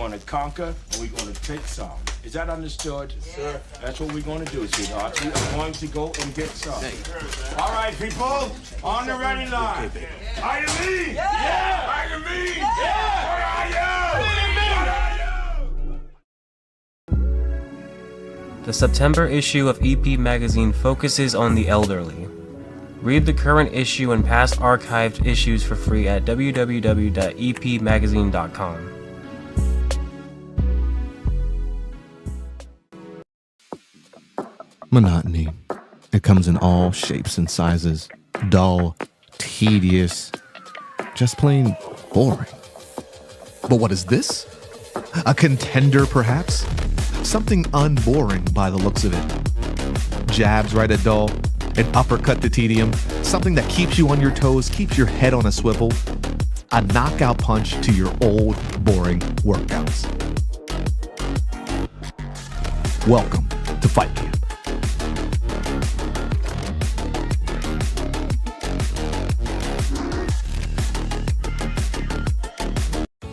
going to conquer and we're going to take some. Is that understood? Yes, sir. That's what we're going to do, sweetheart. We are going to go and get some. All right, people, on the ready line. Are you me? Yeah! Are you me? Yeah! What are you? The September issue of EP Magazine focuses on the elderly. Read the current issue and past archived issues for free at www.epmagazine.com. Monotony. It comes in all shapes and sizes. Dull, tedious, just plain boring. But what is this? A contender, perhaps? Something unboring by the looks of it. Jabs right at dull, an uppercut to tedium, something that keeps you on your toes, keeps your head on a swivel, a knockout punch to your old, boring workouts. Welcome to Fight Camp.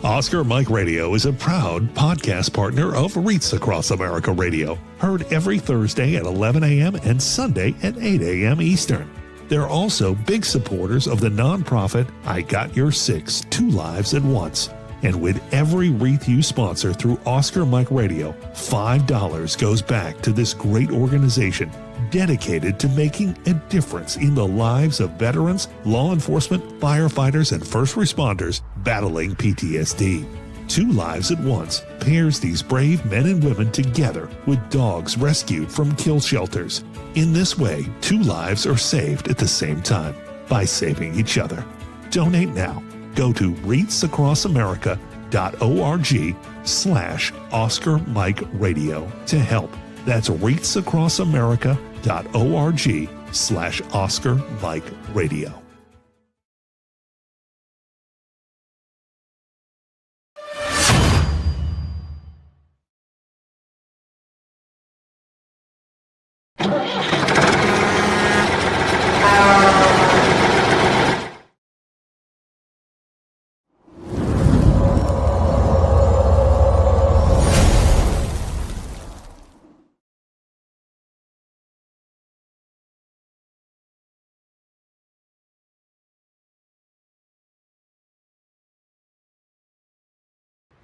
Oscar Mike Radio is a proud podcast partner of REITs Across America Radio, heard every Thursday at 11 a.m. and Sunday at 8 a.m. Eastern. They're also big supporters of the nonprofit I Got Your Six, 2 Lives at Once. And with every REIT you sponsor through Oscar Mike Radio, $5 goes back to this great organization dedicated to making a difference in the lives of veterans, law enforcement, firefighters, and first responders battling PTSD. 2 Lives at Once pairs these brave men and women together with dogs rescued from kill shelters. In this way, 2 lives are saved at the same time by saving each other. Donate now. Go to REITsAcrossAmerica.org/Oscar Mike Radio to help. That's REITsAcrossAmerica.org/Oscar Mike Radio.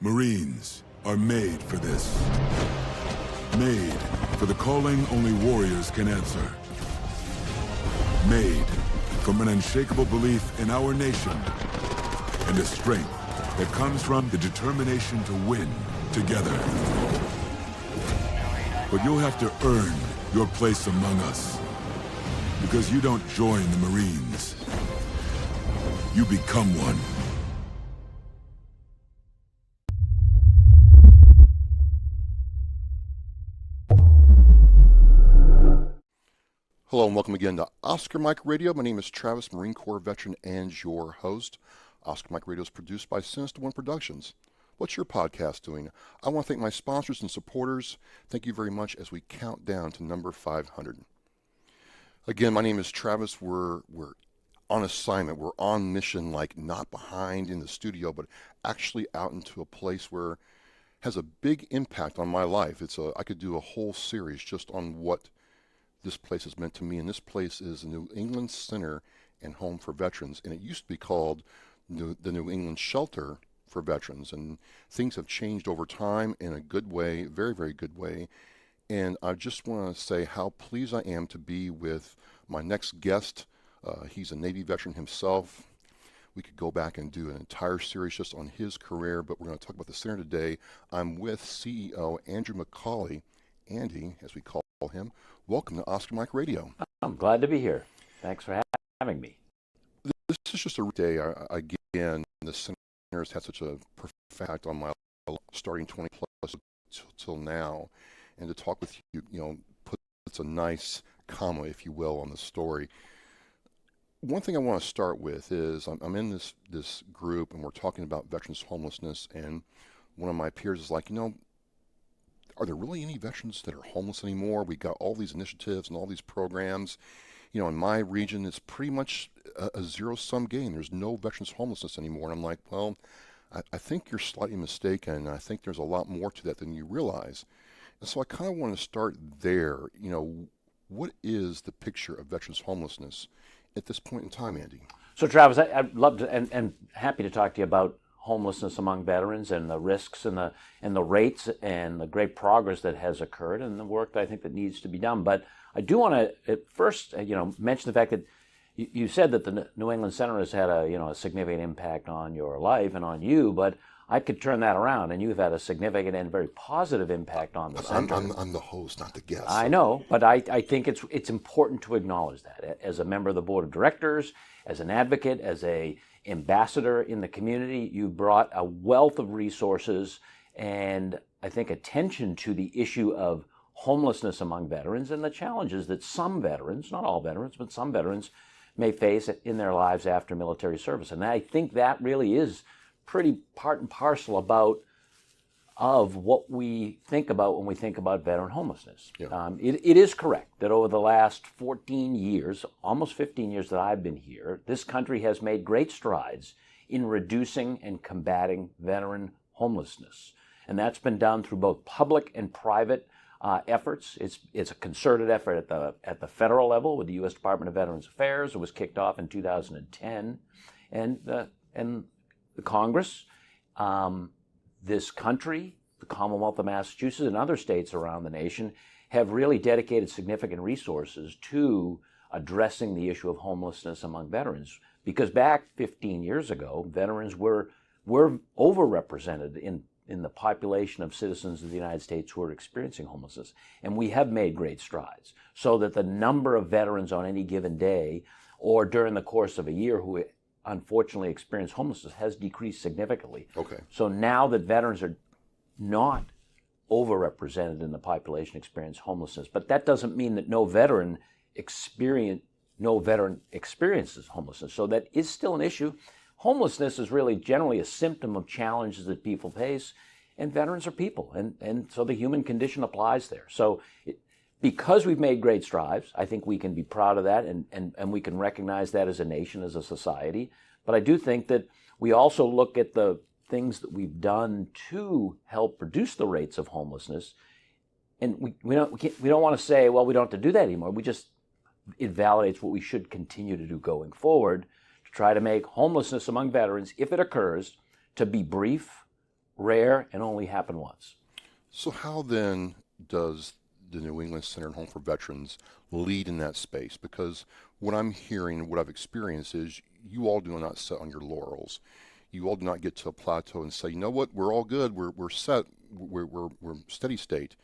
Marines are made for this. Made for the calling only warriors can answer. Made from an unshakable belief in our nation and a strength that comes from the determination to win together. But you'll have to earn your place among us, because you don't join the Marines. You become one. Hello and welcome again to Oscar Mike Radio. My name is Travis, Marine Corps veteran and your host. Oscar Mike Radio is produced by Sinister One Productions. What's your podcast doing? I want to thank my sponsors and supporters. Thank you very much as we count down to number 500. Again, my name is Travis. We're on assignment. We're on mission, like not behind in the studio, but actually out into a place where it has a big impact on my life. I could do a whole series just on what this place has meant to me, and this place is the New England Center and Home for Veterans, and it used to be called the New England Shelter for Veterans, and things have changed over time in a good way, very, very good way, and I just want to say how pleased I am to be with my next guest. He's a Navy veteran himself. We could go back and do an entire series just on his career, but we're going to talk about the center today. I'm with CEO Andrew McCawley, Andy, as we call him. Welcome to Oscar Mike Radio. I'm glad to be here. Thanks for having me. This is just a day. Again, the center has had such a perfect on my life, starting 20 plus till now, and to talk with you, puts a nice comma, if you will, on the story. One thing I want to start with is I'm in this group, and we're talking about veterans homelessness, and one of my peers is like, are there really any veterans that are homeless anymore? We got all these initiatives and all these programs. In my region, it's pretty much a zero-sum game. There's no veterans homelessness anymore. And I'm like, well, I think you're slightly mistaken, and I think there's a lot more to that than you realize. And so I kind of want to start there. You know, what is the picture of veterans homelessness at this point in time, Andy? So, Travis, I'd love to and happy to talk to you about homelessness among veterans and the risks and the rates and the great progress that has occurred and the work that I think that needs to be done. But I do want to at first, mention the fact that you said that the New England Center has had a significant impact on your life and on you, but I could turn that around, and you've had a significant and very positive impact on the center. I'm the host, not the guest. I know, but I think it's important to acknowledge that as a member of the board of directors, as an advocate, as a ambassador in the community, you brought a wealth of resources and I think attention to the issue of homelessness among veterans and the challenges that some veterans, not all veterans, but some veterans may face in their lives after military service. And I think that really is pretty part and parcel of what we think about when we think about veteran homelessness. Yeah. It is correct that over the last 14 years, almost 15 years that I've been here, this country has made great strides in reducing and combating veteran homelessness. And that's been done through both public and private efforts. It's a concerted effort at the federal level with the U.S. Department of Veterans Affairs. It was kicked off in 2010, and the Congress, this country, the Commonwealth of Massachusetts, and other states around the nation have really dedicated significant resources to addressing the issue of homelessness among veterans. Because back 15 years ago, veterans were overrepresented in the population of citizens of the United States who are experiencing homelessness. And we have made great strides so that the number of veterans on any given day or during the course of a year who unfortunately experience homelessness has decreased significantly. Okay. So now that veterans are not overrepresented in the population experience homelessness, but that doesn't mean that no veteran experiences homelessness. So that is still an issue. Homelessness is really generally a symptom of challenges that people face, and veterans are people, and so the human condition applies there. So because we've made great strides, I think we can be proud of that, and we can recognize that as a nation, as a society. But I do think that we also look at the things that we've done to help reduce the rates of homelessness, and we don't want to say, well, we don't have to do that anymore. It validates what we should continue to do going forward, to try to make homelessness among veterans, if it occurs, to be brief, rare, and only happen once. So how then does the New England Center and Home for Veterans lead in that space? Because what I'm hearing, what I've experienced is you all do not sit on your laurels. You all do not get to a plateau and say, you know what, we're all good, we're set, we're steady state.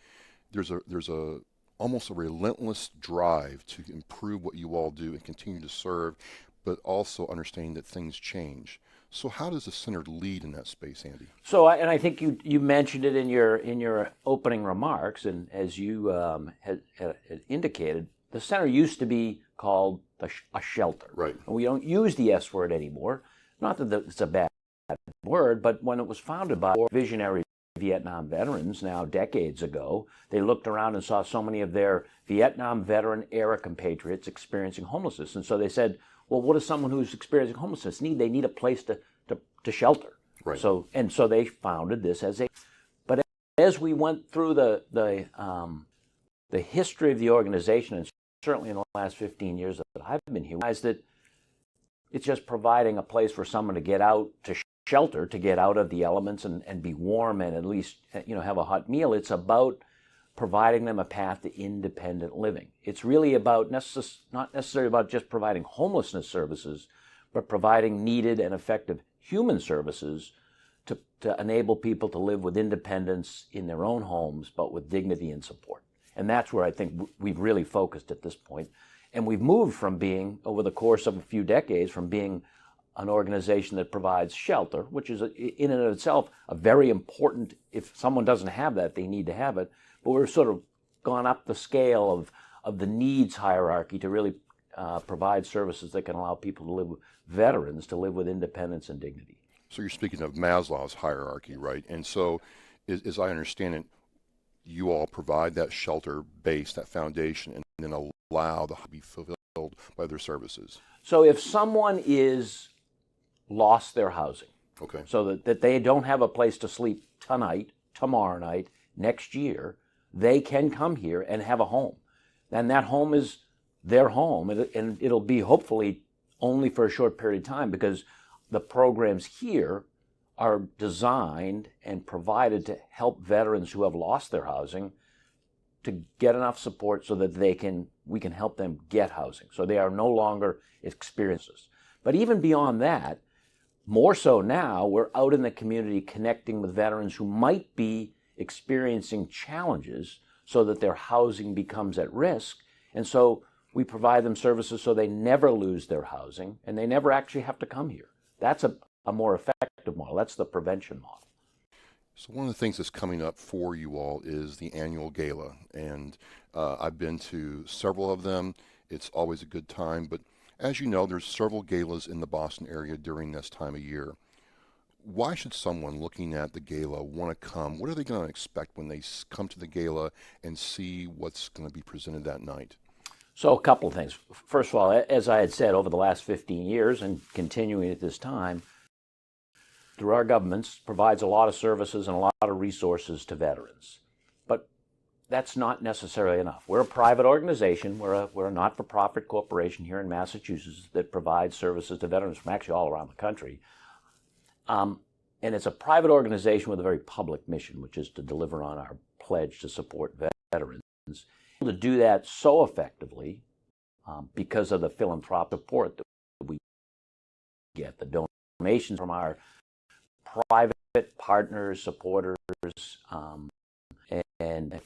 There's a almost a relentless drive to improve what you all do and continue to serve, but also understanding that things change. So how does the center lead in that space, Andy? So, and I think you mentioned it in your opening remarks, and as you had indicated, the center used to be called a shelter. Right. And we don't use the S word anymore. Not that it's a bad word, but when it was founded by visionary Vietnam veterans now decades ago, they looked around and saw so many of their Vietnam veteran era compatriots experiencing homelessness, and so they said, well, what does someone who's experiencing homelessness need? They need a place to shelter. Right. So they founded this as a. But as we went through the history of the organization, and certainly in the last 15 years that I've been here, realized that it's just providing a place for someone to get out to shelter, to get out of the elements and be warm and at least have a hot meal. It's about providing them a path to independent living. It's really about not necessarily about just providing homelessness services, but providing needed and effective human services to enable people to live with independence in their own homes, but with dignity and support. And that's where I think we've really focused at this point. And we've moved from being, over the course of a few decades, from being an organization that provides shelter, which is in and of itself a very important, if someone doesn't have that, they need to have it. But we're sort of gone up the scale of the needs hierarchy to really provide services that can allow people to live, veterans to live with independence and dignity. So you're speaking of Maslow's hierarchy, right? And so, as I understand it, you all provide that shelter base, that foundation, and then allow the to be fulfilled by their services. So if someone is lost their housing, Okay. So that they don't have a place to sleep tonight, tomorrow night, next year. They can come here and have a home. And that home is their home, and it'll be hopefully only for a short period of time, because the programs here are designed and provided to help veterans who have lost their housing to get enough support so that we can help them get housing. So they are no longer experiences. But even beyond that, more so now, we're out in the community connecting with veterans who might be experiencing challenges so that their housing becomes at risk. And so we provide them services so they never lose their housing and they never actually have to come here. That's a more effective model. That's the prevention model. So one of the things that's coming up for you all is the annual gala, and I've been to several of them. It's always a good time, but as you know, there's several galas in the Boston area during this time of year. Why should someone looking at the gala want to come? What are they going to expect when they come to the gala and see what's going to be presented that night? So a couple of things. First of all, as I had said, over the last 15 years and continuing at this time, through our governments, provides a lot of services and a lot of resources to veterans. But that's not necessarily enough. We're a private organization. We're a not-for-profit corporation here in Massachusetts that provides services to veterans from actually all around the country. And it's a private organization with a very public mission, which is to deliver on our pledge to support veterans. To do that so effectively because of the philanthropic support that we get, the donations from our private partners, supporters, and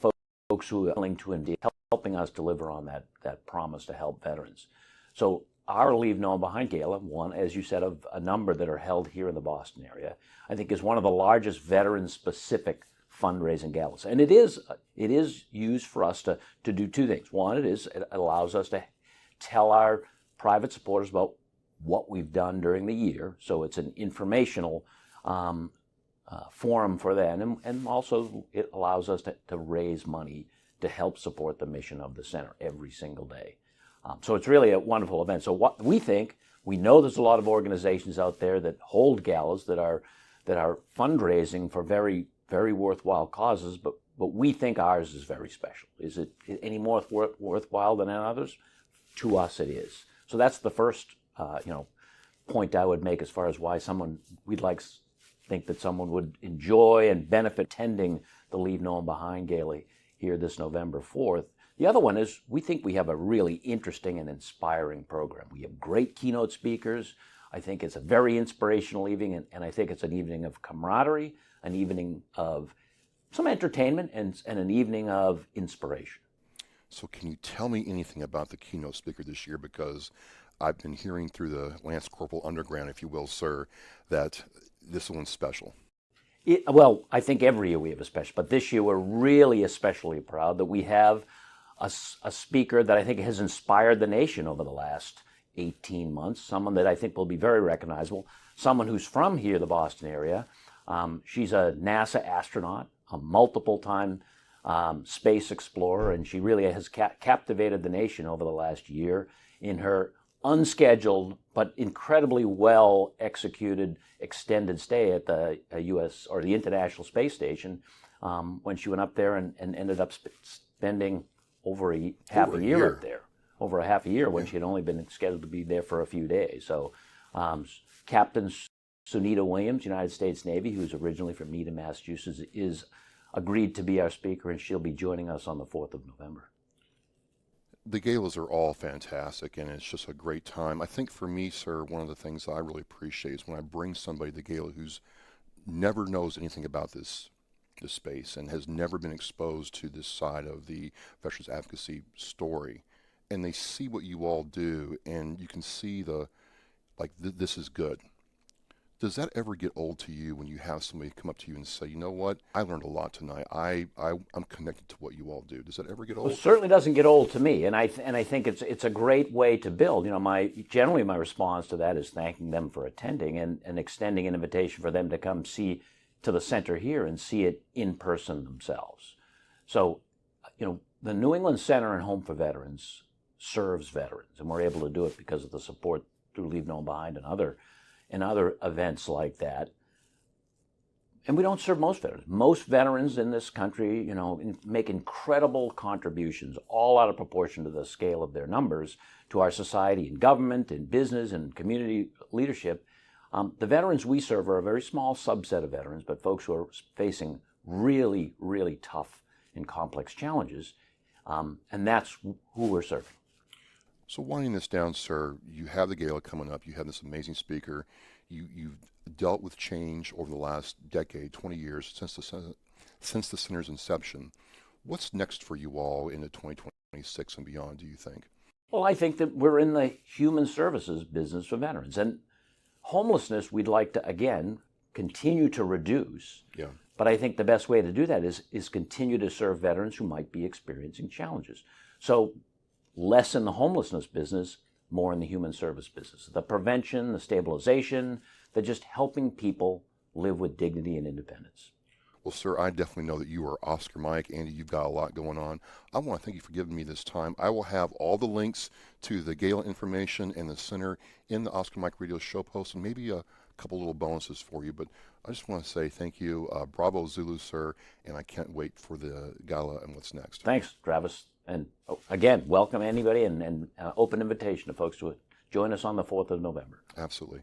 folks who are willing to indeed helping us deliver on that promise to help veterans. So our Leave No One Behind Gala, one, as you said, of a number that are held here in the Boston area, I think is one of the largest veteran-specific fundraising galas. And it is used for us to do two things. One, it allows us to tell our private supporters about what we've done during the year. So it's an informational forum for them, and also it allows us to raise money to help support the mission of the center every single day. So it's really a wonderful event. So what we think, we know there's a lot of organizations out there that hold galas that are fundraising for very, very worthwhile causes, but we think ours is very special. Is it any more worthwhile than others? To us, it is. So that's the first point I would make as far as why think that someone would enjoy and benefit attending the Leave No One Behind Gala here this November 4th. The other one is we think we have a really interesting and inspiring program. We have great keynote speakers. I think it's a very inspirational evening, and I think it's an evening of camaraderie, an evening of some entertainment, and an evening of inspiration. So can you tell me anything about the keynote speaker this year? Because I've been hearing through the Lance Corporal Underground, if you will, sir, that this one's special. Well, I think every year we have a special, but this year we're really especially proud that we have a speaker that I think has inspired the nation over the last 18 months, someone that I think will be very recognizable, someone who's from here, the Boston area. She's a NASA astronaut, a multiple-time space explorer, and she really has captivated the nation over the last year in her unscheduled but incredibly well executed extended stay at the U.S. or the International Space Station when she went up there and ended up spending over half a year up there. Over a half a year when she had only been scheduled to be there for a few days. So Captain Sunita Williams, United States Navy, who's originally from Needham, Massachusetts, is agreed to be our speaker, and she'll be joining us on the 4th of November. The galas are all fantastic, and it's just a great time. I think for me, sir, one of the things I really appreciate is when I bring somebody to the gala who's never knows anything about this space and has never been exposed to this side of the veterans advocacy story, and they see what you all do, and you can see this is good. Does that ever get old to you when you have somebody come up to you and say, you know what, I learned a lot tonight. I'm connected to what you all do. Does that ever get old? Well, it certainly doesn't get old to me, and I think it's a great way to build. Generally my response to that is thanking them for attending and extending an invitation for them to come see to the center here and see it in person themselves. So, the New England Center and Home for Veterans serves veterans, and we're able to do it because of the support through Leave No One Behind and other events like that. And we don't serve most veterans. Most veterans in this country, you know, make incredible contributions, all out of proportion to the scale of their numbers, to our society, in government, in business, and community leadership. The veterans we serve are a very small subset of veterans, but folks who are facing really, really tough and complex challenges, and that's who we're serving. So winding this down, sir, you have the gala coming up. You have this amazing speaker. You've dealt with change over the last decade, 20 years, since the center's inception. What's next for you all into 2026 and beyond, do you think? Well, I think that we're in the human services business for veterans. And homelessness, we'd like to, again, continue to reduce. Yeah. But I think the best way to do that is continue to serve veterans who might be experiencing challenges. So less in the homelessness business, more in the human service business. The prevention, the stabilization, the just helping people live with dignity and independence. Well, sir, I definitely know that you are Oscar Mike. Andy, you've got a lot going on. I want to thank you for giving me this time. I will have all the links to the gala information and the center in the Oscar Mike Radio show post, and maybe a couple little bonuses for you. But I just want to say thank you. Bravo Zulu, sir, and I can't wait for the gala and what's next. Thanks, Travis. And again, welcome anybody and open invitation to folks to join us on the 4th of November. Absolutely.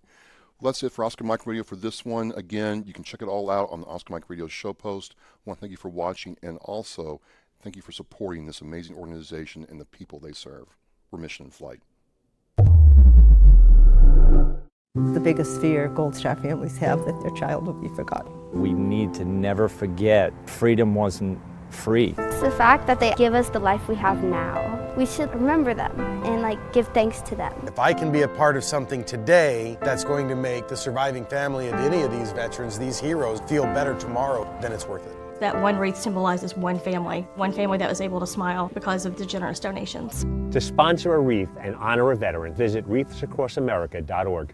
Well, that's it for Oscar Mike Radio for this one. Again, you can check it all out on the Oscar Mike Radio show post. I want to thank you for watching, and also thank you for supporting this amazing organization and the people they serve. We're Mission in Flight. The biggest fear Gold Star families have that their child will be forgotten. We need to never forget freedom wasn't free. It's the fact that they give us the life we have now. We should remember them and give thanks to them. If I can be a part of something today that's going to make the surviving family of any of these veterans, these heroes, feel better tomorrow, then it's worth it. That one wreath symbolizes one family that was able to smile because of the generous donations. To sponsor a wreath and honor a veteran, visit wreathsacrossamerica.org.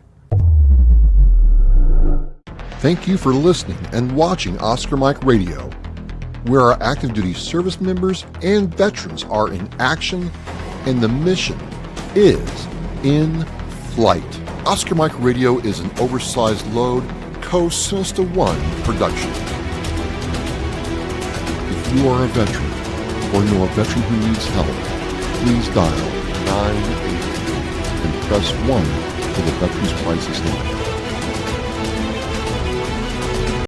Thank you for listening and watching Oscar Mike Radio, where our active duty service members and veterans are in action and the mission is in flight. Oscar Mike Radio is an oversized load co-Sinista One production. If you are a veteran or know a veteran who needs help, please dial 988 and press 1 for the Veterans Crisis Line.